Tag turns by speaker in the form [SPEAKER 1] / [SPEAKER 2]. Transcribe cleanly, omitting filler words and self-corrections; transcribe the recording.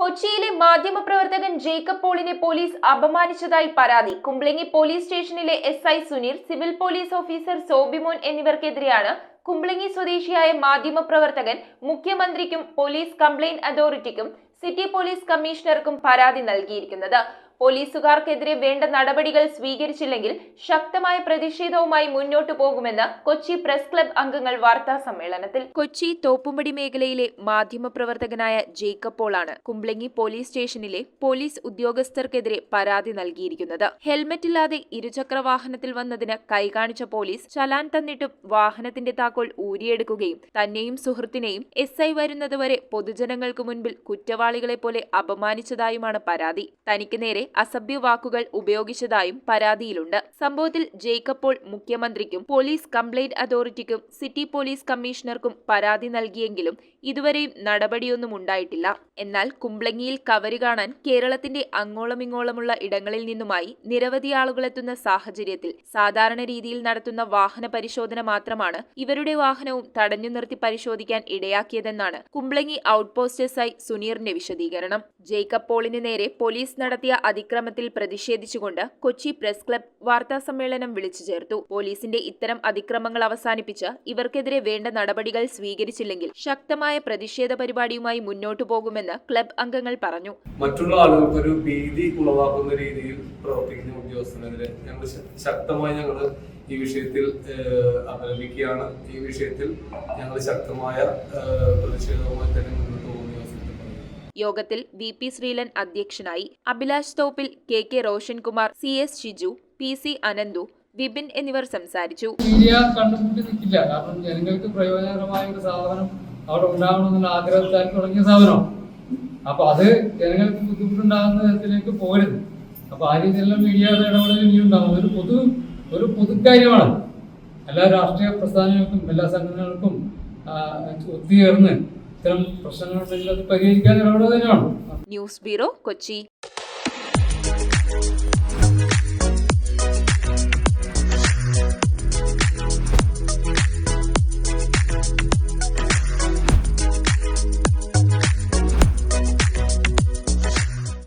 [SPEAKER 1] കൊച്ചിയിലെ മാധ്യമപ്രവർത്തകൻ Jacob പോളിനെ police അപമാനിച്ചതായി പരാതി. കുംബ്ലങ്ങി പോലീസ് സ്റ്റേഷനിലെ SI Sunil, civil police officer Sobimon എന്നിവർക്കെതിരെയാണ് കുംബ്ലങ്ങി സ്വദേശിയായ മാധ്യമപ്രവർത്തകൻ മുഖ്യമന്ത്രിക്കും പോലീസ് കംപ്ലയിന്റ് അതോറിറ്റിക്കും സിറ്റി പോലീസ് കമ്മീഷണർക്കും പരാതി നൽകിയിരിക്കുന്നത്. പോലീസുകാർക്കെതിരെ വേണ്ട നടപടികൾ സ്വീകരിച്ചില്ലെങ്കിൽ ശക്തമായ പ്രതിഷേധവുമായി മുന്നോട്ടു പോകുമെന്ന് കൊച്ചി പ്രസ് ക്ലബ് അംഗങ്ങൾ വാർത്താ സമ്മേളനത്തിൽ. കൊച്ചി തോപ്പുംപടി മേഖലയിലെ മാധ്യമപ്രവർത്തകനായ ജേക്കബ് പോളാണ് കുംബ്ലങ്ങി പോലീസ് സ്റ്റേഷനിലെ പോലീസ് ഉദ്യോഗസ്ഥർക്കെതിരെ പരാതി നൽകിയിരിക്കുന്നത്. ഹെൽമറ്റില്ലാതെ ഇരുചക്ര വാഹനത്തിൽ വന്നതിന് കൈകാണിച്ച പോലീസ് ചലാൻ തന്നിട്ടും വാഹനത്തിന്റെ താക്കോൽ ഊരിയെടുക്കുകയും തന്നെയും സുഹൃത്തിനെയും SI വരുന്നതുവരെ പൊതുജനങ്ങൾക്ക് മുൻപിൽ കുറ്റവാളികളെ പോലെ അപമാനിച്ചതായുമാണ് പരാതി. തനിക്ക് നേരെ അസഭ്യ വാക്കുകൾ ഉപയോഗിച്ചതായും പരാതിയിലുണ്ട്. സംഭവത്തിൽ ജേക്കബ് പോൾ മുഖ്യമന്ത്രിക്കും പോലീസ് കംപ്ലയിന്റ് അതോറിറ്റിക്കും സിറ്റി പോലീസ് കമ്മീഷണർക്കും പരാതി നൽകിയെങ്കിലും ഇതുവരെയും നടപടിയൊന്നും ഉണ്ടായിട്ടില്ല. എന്നാൽ കുംബ്ലങ്ങിയിൽ കവരി കാണാൻ കേരളത്തിന്റെ അങ്ങോളമിങ്ങോളമുള്ള ഇടങ്ങളിൽ നിന്നുമായി നിരവധി ആളുകളെത്തുന്ന സാഹചര്യത്തിൽ സാധാരണ രീതിയിൽ നടത്തുന്ന വാഹന പരിശോധന മാത്രമാണ് ഇവരുടെ വാഹനവും തടഞ്ഞു നിർത്തി പരിശോധിക്കാൻ ഇടയാക്കിയതെന്നാണ് കുംബ്ലങ്ങി ഔട്ട്പോസ്റ്റ് SI സുനീറിന്റെ വിശദീകരണം. ജേക്കബ് പോളിന് നേരെ പോലീസ് നടത്തിയ അതിക്രമത്തിൽ പ്രതിഷേധിച്ചുകൊണ്ട് കൊച്ചി പ്രസ് ക്ലബ് വാർത്താ സമ്മേളനം വിളിച്ചു ചേർത്തു. പോലീസിന്റെ ഇത്തരം അതിക്രമങ്ങൾ അവസാനിപ്പിച്ച് ഇവർക്കെതിരെ വേണ്ട നടപടികൾ സ്വീകരിച്ചില്ലെങ്കിൽ ശക്തമായ പ്രതിഷേധ പരിപാടിയുമായി മുന്നോട്ടു പോകുമെന്ന് ക്ലബ് അംഗങ്ങൾ പറഞ്ഞു.
[SPEAKER 2] മറ്റുള്ള ആളുകൾക്ക് ഒരു ഭീതി ഉളവാക്കുന്ന രീതിയിൽ പ്രവർത്തിക്കുന്ന ഉദ്യോഗസ്ഥനെതിരെ ഞങ്ങൾ ശക്തമായി ഈ വിഷയത്തിൽ അപലപിക്കുകയാണ്. ഈ വിഷയത്തിൽ ഞങ്ങൾ ശക്തമായ പ്രതിഷേധവുമായി തന്നെ മുന്നോട്ട് പോകുന്നു.
[SPEAKER 1] യോഗത്തിൽ VP ശ്രീലൻ അധ്യക്ഷനായി. Abhilash Thoppil, KK റോഷൻകുമാർ, CS Shiju, PC Ananthu, Vipin എന്നിവർ സംസാരിച്ചു.
[SPEAKER 3] മീഡിയ കണ്ടുമുട്ടി നിൽക്കില്ല. കാരണം ജനങ്ങൾക്ക് പ്രയോജനകരമായ ഒരു സാധനം അവിടെ ഉണ്ടാവണമെന്നുള്ള ആഗ്രഹത്താൽ തുടങ്ങിയ സാധനമാണ്. അപ്പൊ അത് ജനങ്ങൾക്ക് ബുദ്ധിമുട്ടുണ്ടാകുന്ന തരത്തിലേക്ക് പോകരുത്. അപ്പൊ ആ രീതിയിലുള്ള മീഡിയയുടെ ഇടപെടൽ ഇനിയുണ്ടാകും. ഒരു പൊതുക്കാര്യമാണ്. എല്ലാ രാഷ്ട്രീയ പ്രസ്ഥാനങ്ങൾക്കും എല്ലാ സംഘടനകൾക്കും ഒത്തുചേർന്ന് ഇത്തരം പ്രശ്നങ്ങളുണ്ടെങ്കിൽ അത് പരിഹരിക്കാൻ ഇടപെടുക തന്നെയാണ്.
[SPEAKER 1] News bureau, Kochi.